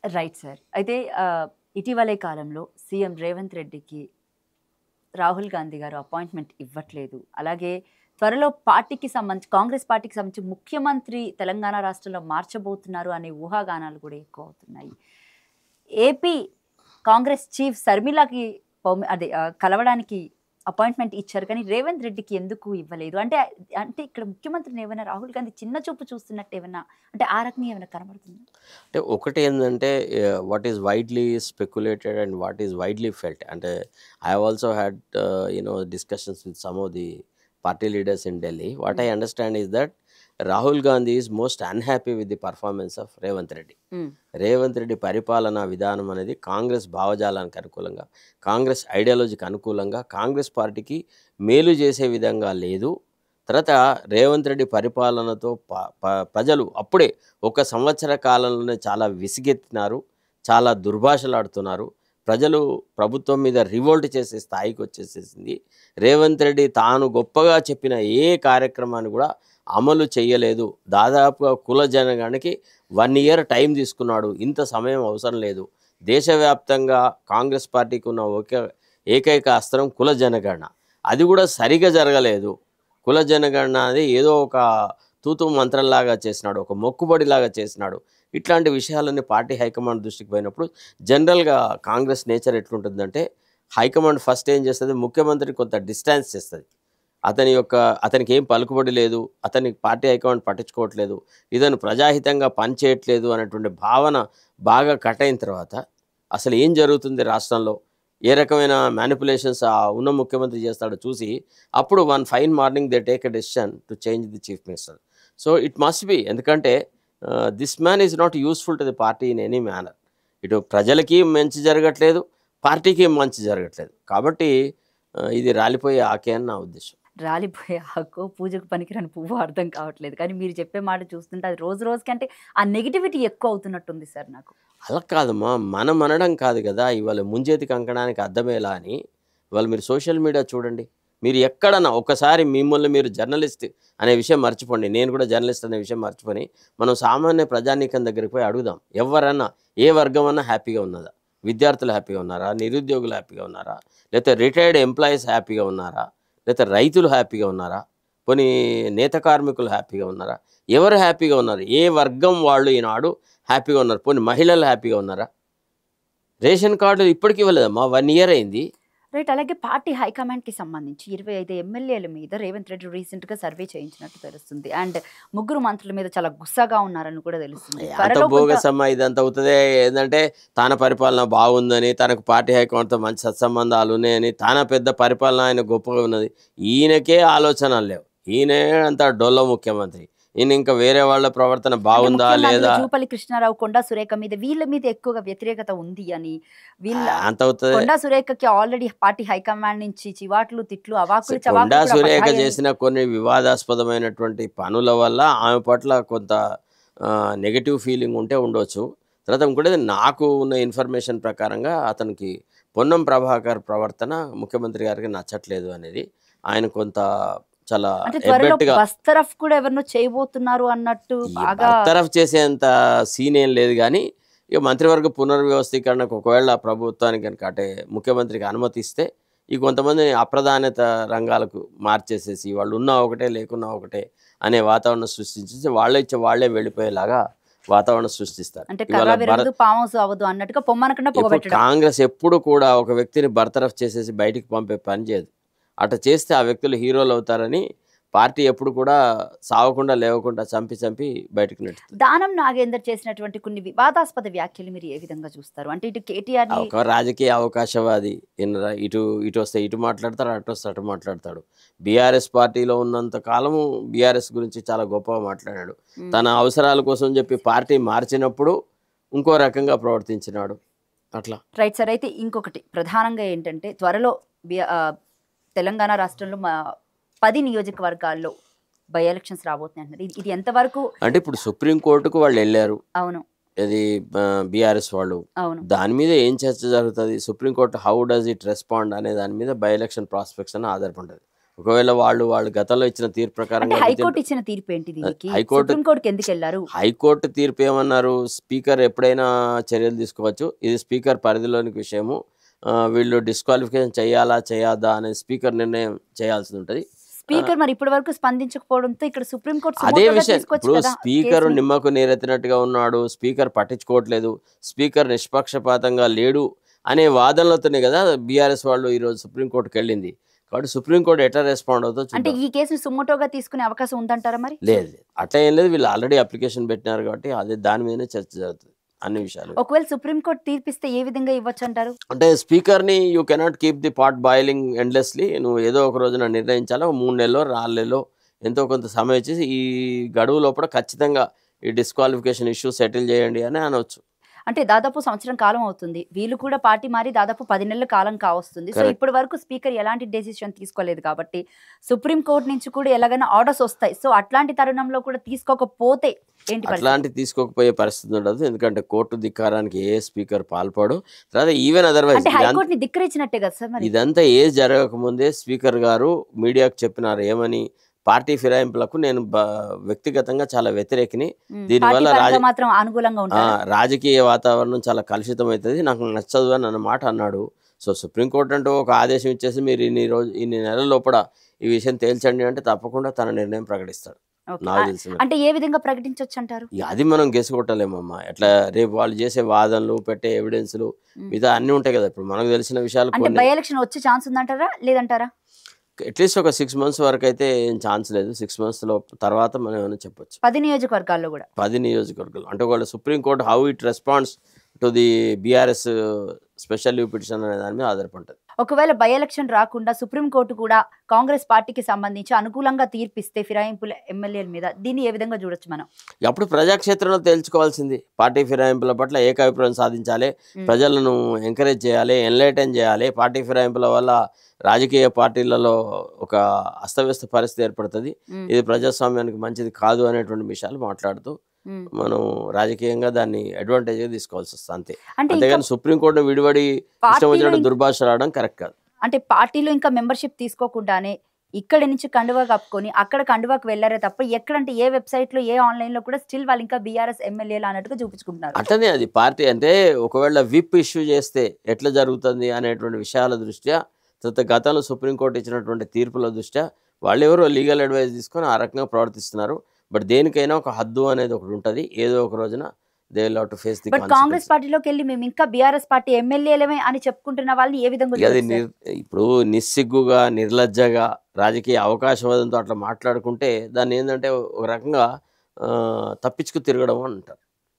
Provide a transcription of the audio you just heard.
Right sir. అయితే ఇటీవలే కాలంలో సీఎం రేవంత్ రెడ్డికి రాహుల్ గాంధీ గారు అపాయింట్మెంట్ ఇవ్వట్లేదు. అలాగే త్వరలో కాంగ్రెస్ పార్టీకి సంబంధించి ముఖ్యమంత్రి తెలంగాణ రాష్ట్రంలో మార్చబోతున్నారు అనే ఊహాగానాలు కూడా ఎక్కువ అవుతున్నాయి. ఏపీ కాంగ్రెస్ చీఫ్ షర్మిలకి కలవడానికి అపాయింట్మెంట్ ఇచ్చారు. కానీ రేవంత్ రెడ్డికి ఎందుకు ఇవ్వలేదు? అంటే అంటే ఇక్కడ ముఖ్యమంత్రిని ఏమైనా రాహుల్ గాంధీ చిన్న చూపు చూస్తున్నట్టు ఏమన్నా అంటే ఆ రకంగా ఏమైనా కనబడుతుందా? అంటే ఒకటేందంటే what is widely speculated and what is widely felt. అంటే I have also had discussions with some of the party leaders in Delhi. What I understand is that Rahul Gandhi is most unhappy with the performance of Revanth Reddy. Revanth Reddy పరిపాలనా విధానం అనేది కాంగ్రెస్ భావజాలానికి అనుకూలంగా, కాంగ్రెస్ ఐడియాలజీకి అనుకూలంగా, కాంగ్రెస్ పార్టీకి మేలు చేసే విధంగా లేదు. తర్వాత రేవంత్ రెడ్డి పరిపాలనతో ప్రజలు అప్పుడే 1 సంవత్సర కాలంలోనే చాలా విసిగెత్తినారు, చాలా దుర్భాషలాడుతున్నారు. ప్రజలు ప్రభుత్వం మీద రివోల్ట్ చేసే స్థాయికి వచ్చేసేసింది. రేవంత్ రెడ్డి తాను గొప్పగా చెప్పిన ఏ కార్యక్రమాన్ని కూడా అమలు చేయలేదు. దాదాపుగా కుల జనగణకి 1 ఇయర్ టైం తీసుకున్నాడు. ఇంత సమయం అవసరం లేదు. దేశవ్యాప్తంగా కాంగ్రెస్ పార్టీకి ఉన్న ఏకైక అస్త్రం కుల జనగణన. అది కూడా సరిగా జరగలేదు. కుల జనగణన అనేది ఏదో ఒక తూతు మంత్రంలాగా చేసినాడు, ఒక మొక్కుబడిలాగా చేసినాడు. ఇట్లాంటి విషయాలన్నీ పార్టీ హైకమాండ్ దృష్టికి పోయినప్పుడు జనరల్గా కాంగ్రెస్ నేచర్ ఎట్లుంటుందంటే హైకమాండ్ ఫస్ట్ ఏం చేస్తుంది, ముఖ్యమంత్రికి కొంత డిస్టెన్స్ చేస్తుంది. అతనికి ఏం పలుకుబడి లేదు, అతనికి పార్టీ హైకమాండ్ పట్టించుకోవట్లేదు, ఇతను ప్రజాహితంగా పనిచేయట్లేదు అనేటువంటి భావన బాగా కట్ అయిన తర్వాత అసలు ఏం జరుగుతుంది రాష్ట్రంలో, ఏ రకమైన మ్యానిపులేషన్స్ ఉన్న ముఖ్యమంత్రి చేస్తాడో చూసి అప్పుడు one fine morning they take a decision to change the chief minister. So it must be, ఎందుకంటే this man is not useful to the party in any manner. ఇటు ప్రజలకి మంచి జరగట్లేదు, పార్టీకి మంచి జరగట్లేదు. కాబట్టి ఇది రాలిపోయే ఆకే అని నా ఉద్దేశం. రాలిపోయే ఆకు పూజకు పనికిరాని పువ్వు అర్థం కావట్లేదు. కానీ మీరు చెప్పే మాట చూస్తుంటే అది రోజు రోజుకి అంటే ఆ నెగిటివిటీ ఎక్కువ అవుతున్నట్టుంది సార్ నాకు. అలా కాదమ్మా, మనం అనడం కాదు కదా. ఇవాళ ముంజేతి కంకణానికి అర్థమేలా అని ఇవాళ మీరు సోషల్ మీడియా చూడండి. మీరు ఎక్కడన్నా ఒకసారి మిమ్మల్ని మీరు జర్నలిస్ట్ అనే విషయం మర్చిపోండి, నేను కూడా జర్నలిస్ట్ అనే విషయం మర్చిపోయి మనం సామాన్య ప్రజానీకం దగ్గరికి పోయి అడుగుదాం. ఎవరన్నా ఏ వర్గం అన్నా హ్యాపీగా ఉన్నదా? విద్యార్థులు హ్యాపీగా ఉన్నారా? నిరుద్యోగులు హ్యాపీగా ఉన్నారా? లేకపోతే రిటైర్డ్ ఎంప్లాయీస్ హ్యాపీగా ఉన్నారా? లేకపోతే రైతులు హ్యాపీగా ఉన్నారా? పోనీ నేత కార్మికులు హ్యాపీగా ఉన్నారా? ఎవరు హ్యాపీగా ఉన్నారు? ఏ వర్గం వాళ్ళు ఈనాడు హ్యాపీగా ఉన్నారు? పోనీ మహిళలు హ్యాపీగా ఉన్నారా? రేషన్ కార్డులు ఇప్పటికీ ఇవ్వలేదమ్మా, 1 ఇయర్ అయింది. రైట్. అలాగే పార్టీ హైకమాండ్కి సంబంధించి 25 ఎమ్మెల్యేల మీద రేవంత్ రెడ్డి రీసెంట్గా సర్వే చేయించినట్టు తెలుస్తుంది. అండ్ 3 మంత్రుల మీద చాలా గుస్సాగా ఉన్నారని కూడా తెలుస్తుంది. అంత బోగసమ్మ ఇదంతా అవుతుంది. ఏంటంటే తన పరిపాలన బాగుందని, తనకు పార్టీ హైకమాండ్తో మంచి సత్సంబంధాలు ఉన్నాయని, తన పెద్ద పరిపాలన ఆయన గొప్పగా ఉన్నది. ఈయనకే ఆలోచనలు లేవు. ఈయనే అంత డొల్ల ముఖ్యమంత్రి. ఈయన ఇంకా వేరే వాళ్ళ ప్రవర్తన బాగుందా లేదా? జూపల్లి కృష్ణారావు, కొండా సురేఖ మీద వీళ్ళ మీద ఎక్కువగా వ్యతిరేకత ఉంది అని, అంత అవుతుంది. కొండా సురేఖకి ఆల్రెడీ పార్టీ హైకమాండ్ నుంచి చివాట్లు, తిట్లు, అవాకులు కొండా సురేఖ చేసిన కొన్ని వివాదాస్పదమైనటువంటి పనుల వల్ల ఆమె పట్ల కొంత నెగటివ్ ఫీలింగ్ ఉంటే ఉండొచ్చు. తర్వాత ఇంకోటి, నాకు ఉన్న ఇన్ఫర్మేషన్ ప్రకారంగా అతనికి పొన్నం ప్రభాకర్ ప్రవర్తన ముఖ్యమంత్రి గారికి నచ్చట్లేదు అనేది. ఆయన కొంత చాలా బస్తరఫ్ కూడా ఎవరినో చేయబోతున్నారు అన్నట్టు, బస్తరఫ్ చేసేంత సీన్ ఏం లేదు. కానీ ఇక మంత్రివర్గ పునర్వ్యవస్థీకరణకు ఒకవేళ ప్రభుత్వానికి కనుక అంటే ముఖ్యమంత్రికి అనుమతిస్తే ఈ కొంతమంది అప్రధాన్యత రంగాలకు మార్చేసేసి వాళ్ళు ఉన్నా ఒకటే లేకున్నా ఒకటే అనే వాతావరణం సృష్టించేసి వాళ్ళే వెళ్ళిపోయేలాగా వాతావరణం సృష్టిస్తారు. కాంగ్రెస్ ఎప్పుడు కూడా ఒక వ్యక్తిని బర్తరఫ్ చేసేసి బయటికి పంపే పని చేయదు. అట్లా చేస్తే ఆ వ్యక్తులు హీరోలు అవుతారని పార్టీ ఎప్పుడు కూడా సావకుండా లేవకుండా చంపి బయటకు నెట్టుతుంది. దానం నాగేందర్ చేసినటువంటి కొన్ని వివాదాస్పద వ్యాఖ్యలు మీరు ఏ విధంగా చూస్తారు? అంటే ఇటు కేటీఆర్ ఒక రాజకీయ అవకాశవాది, ఇటు వస్తే ఇటు మాట్లాడతాడు, అటు వస్తే అటు మాట్లాడతాడు. బీఆర్ఎస్ పార్టీలో ఉన్నంత కాలము బీఆర్ఎస్ గురించి చాలా గొప్పగా మాట్లాడాడు. తన అవసరాల కోసం చెప్పి పార్టీ మార్చినప్పుడు ఇంకో రకంగా ప్రవర్తించినాడు. అట్లా రైట్ సార్. అయితే ఇంకొకటి ప్రధానంగా ఏంటంటే త్వరలో తెలంగాణ రాష్ట్రంలో 10 నియోజకవర్గాల్లో బై ఎలక్షన్స్ రాబోతున్నాయి అంటున్నారు. ఇది ఎంతవరకు అంటే ఇప్పుడు సుప్రీంకోర్టుకు వాళ్ళు వెళ్ళారు. అవును, ఇది బీఆర్ఎస్ వాళ్ళు. అవును, దాని మీద ఏం చర్చ జరుగుతుంది? Supreme court how does it respond అనే దాని మీద బై ఎలక్షన్ ప్రాస్పెక్ట్స్ అని ఆధారపడ్డది. ఒకవేళ వాళ్ళు గతంలో ఇచ్చిన తీర్పు అంటే ప్రకారంగా హైకోర్టు ఇచ్చిన తీర్పు ఏంటి దీనికి? హైకోర్టు సుప్రీం కోర్టుకి ఎందుకు వెళ్ళారు? హైకోర్టు తీర్పు ఏమన్నారు, స్పీకర్ ఎప్పుడైనా చర్యలు తీసుకోవచ్చు, ఇది స్పీకర్ పరిధిలోని విషయము, వీళ్ళు డిస్క్వాలిఫికేషన్ చేయాలా చేయొద్దా అనేది స్పీకర్ నిర్ణయం చేయాల్సి ఉంటుంది. స్పీకర్ మరి ఇప్పటి వరకు స్పందించకపోవడంతో ఇక్కడ సుప్రీం కోర్టు అదే సుమోటోగా విషయం, తీసుకోవచ్చు ఇప్పుడు కదా స్పీకర్ కేసుని. నిమ్మకు నీరెత్తినట్టుగా ఉన్నాడు, స్పీకర్ పట్టించుకోవట్లేదు, స్పీకర్ నిష్పక్షపాతంగా లేడు అనే వాదనలతోనే కదా బీఆర్ఎస్ వాళ్ళు ఈరోజు సుప్రీంకోర్టుకి వెళ్ళింది. కాబట్టి సుప్రీంకోర్టు ఎట్లా రెస్పాండ్ అవుతుందో అంటే చూద్దాం. ఈ కేసుని సుమోటోగా తీసుకునే అవకాశం ఉందంటారా మరి? లేదు, అట్లా ఏం లేదు, వీళ్ళు ఆల్రెడీ అప్లికేషన్ పెట్టినారు కాబట్టి అదే దాని మీదనే చర్చ జరుగుతుంది అన్ని విషయాలు. ఒకవేళ సుప్రీం కోర్టు తీర్పిస్తే ఏ విధంగా ఇవ్వచ్చు అంటారు? అంటే స్పీకర్ని you cannot keep the pot boiling endlessly, నువ్వు ఏదో ఒక రోజున నిర్ణయించాలి, 3 నెలలో 4 నెలలో ఎంతో కొంత సమయం ఇచ్చేసి ఈ గడువు లోపల ఖచ్చితంగా ఈ డిస్క్వాలిఫికేషన్ ఇష్యూ సెటిల్ చేయండి అని అనవచ్చు. అంటే దాదాపు సంవత్సరం కాలం అవుతుంది, వీళ్ళు కూడా పార్టీ మారి దాదాపు 10 నెలల కాలం కావస్తుంది. So Correct. ఇప్పటి వరకు స్పీకర్ ఎలాంటి డెసిషన్ తీసుకోలేదు కాబట్టి సుప్రీం కోర్టు నుంచి కూడా ఎలాగైనా ఆర్డర్స్ వస్తాయి. సో అట్లాంటి తరుణంలో కూడా తీసుకోకపోతే ఏంటి పరిస్థితి? అట్లాంటి తీసుకోకపోయే పరిస్థితి ఉండదు, ఎందుకంటే కోర్టు ధిక్కారానికి ఏ స్పీకర్ పాల్పడు. తర్వాత ఈవెన్ అదర్వైజ్ అంటే హైకోర్టుని ధిక్కరించినట్టే కదా సార్ మరి? ఇదంతా ఏది జరగకముందే స్పీకర్ గారు మీడియాకు చెప్పినారు ఏమని, పార్టీ ఫిరాయింపులకు నేను వ్యక్తిగతంగా చాలా వ్యతిరేకిని, దీనివల్ల పార్టీ పరంగా మాత్రం అనుకూలంగా ఉంటారు. రాజకీయ వాతావరణం చాలా కలుషితం అవుతుంది, నాకు నచ్చదు అని అన్న మాట అన్నాడు. సో సుప్రీంకోర్టు అంటూ ఒక ఆదేశం ఇచ్చేసి మీరు ఇన్ని నెలల లోపల ఈ విషయం తేల్చండి అంటే తప్పకుండా తన నిర్ణయం ప్రకటిస్తాడు. ఓకే. నాకు తెలిసిన అంటే ఏ విధంగా ప్రకటించవచ్చు అంటారు? ఇక అది మనం గెసుకొట్టలేమమ్మా. ఎట్లా రేపు వాళ్ళు చేసే వాదనలు, పెట్టే ఎవిడెన్స్లు, మిగతా అన్నీ ఉంటాయి కదా. ఇప్పుడు మనకు తెలిసిన విషయాలు అంటే కొన్ని, బై ఎలక్షన్ వచ్చే ఛాన్స్ ఉందంటారా లేదంటారా? అట్లీస్ట్ ఒక 6 months వరకు అయితే ఏం ఛాన్స్ లేదు. 6 months తర్వాత మనం ఏమైనా చెప్పొచ్చు. 10 నియోజకవర్గాల్లో కూడా 10 నియోజకవర్గాలు అంటే ఒకవేళ supreme court how it responds to the BRS special leave petition అనే దాని మీద ఆధారపడుతుంది. ఒకవేళ బై ఎలక్షన్ రాకుండా సుప్రీంకోర్టు కూడా కాంగ్రెస్ పార్టీకి సంబంధించి అనుకూలంగా తీర్పిస్తే ఫిరాయింపుల ఎమ్మెల్యేల మీద, దీన్ని ఏ విధంగా చూడొచ్చు మనం? అప్పుడు ప్రజాక్షేత్రంలో తేల్చుకోవాల్సింది. పార్టీ ఫిరాయింపుల పట్ల ఏకాభిప్రాయం సాధించాలి, ప్రజలను ఎంకరేజ్ చేయాలి, ఎన్లైటన్ చేయాలి. పార్టీ ఫిరాయింపుల వల్ల రాజకీయ పార్టీలలో ఒక అస్తవ్యస్త పరిస్థితి ఏర్పడుతుంది, ఇది ప్రజాస్వామ్యానికి మంచిది కాదు అనేటువంటి విషయాలు మాట్లాడుతూ మనం రాజకీయంగా దాన్ని అడ్వాంటేజ్గా తీసుకోవాల్సి వస్తుంది అంతే. అంతేగాని సుప్రీంకోర్టు విడివడి ఇష్టం వచ్చినట్టు దుర్భాష రావడం కరెక్ట్ కాదు. అంటే పార్టీలో ఇంకా మెంబర్షిప్ తీసుకోకుండానే ఇక్కడి నుంచి కండువా కప్పుకొని అక్కడ కండువాకు వెళ్ళారే తప్ప ఎక్కడంటే ఏ వెబ్సైట్ లో ఏ ఆన్లైన్ లో కూడా స్టిల్ వాళ్ళు ఇంకా బీఆర్ఎస్ ఎమ్మెల్యేలు అన్నట్టుగా చూపించుకుంటున్నారు. అట్లనే అది పార్టీ అంటే ఒకవేళ విప్ ఇష్యూ చేస్తే ఎట్లా జరుగుతుంది అనేటువంటి విషయాల దృష్ట్యా, తర్వాత గతంలో సుప్రీంకోర్టు ఇచ్చినటువంటి తీర్పుల దృష్ట్యా వాళ్ళు ఎవరో లీగల్ అడ్వైస్ తీసుకొని ఆ రకంగా ప్రవర్తిస్తున్నారు. బట్ దేనికైనా ఒక హద్దు అనేది ఒకటి ఉంటుంది, ఏదో ఒక రోజున they will have to face the but Congress పార్టీలోకి వెళ్ళి మేము ఇంకా బీఆర్ఎస్ పార్టీ ఎమ్మెల్యేలమే అని చెప్పుకుంటున్న వాళ్ళని ఏ విధంగా అది చూడొచ్చు సార్? ఇప్పుడు నిస్సిగ్గుగా, నిర్లజ్జగా, రాజకీయ అవకాశవాదంతో అట్లా మాట్లాడుకుంటే దాన్ని ఏంటంటే ఒక రకంగా తప్పించుకు తిరగడం అని అంటారు.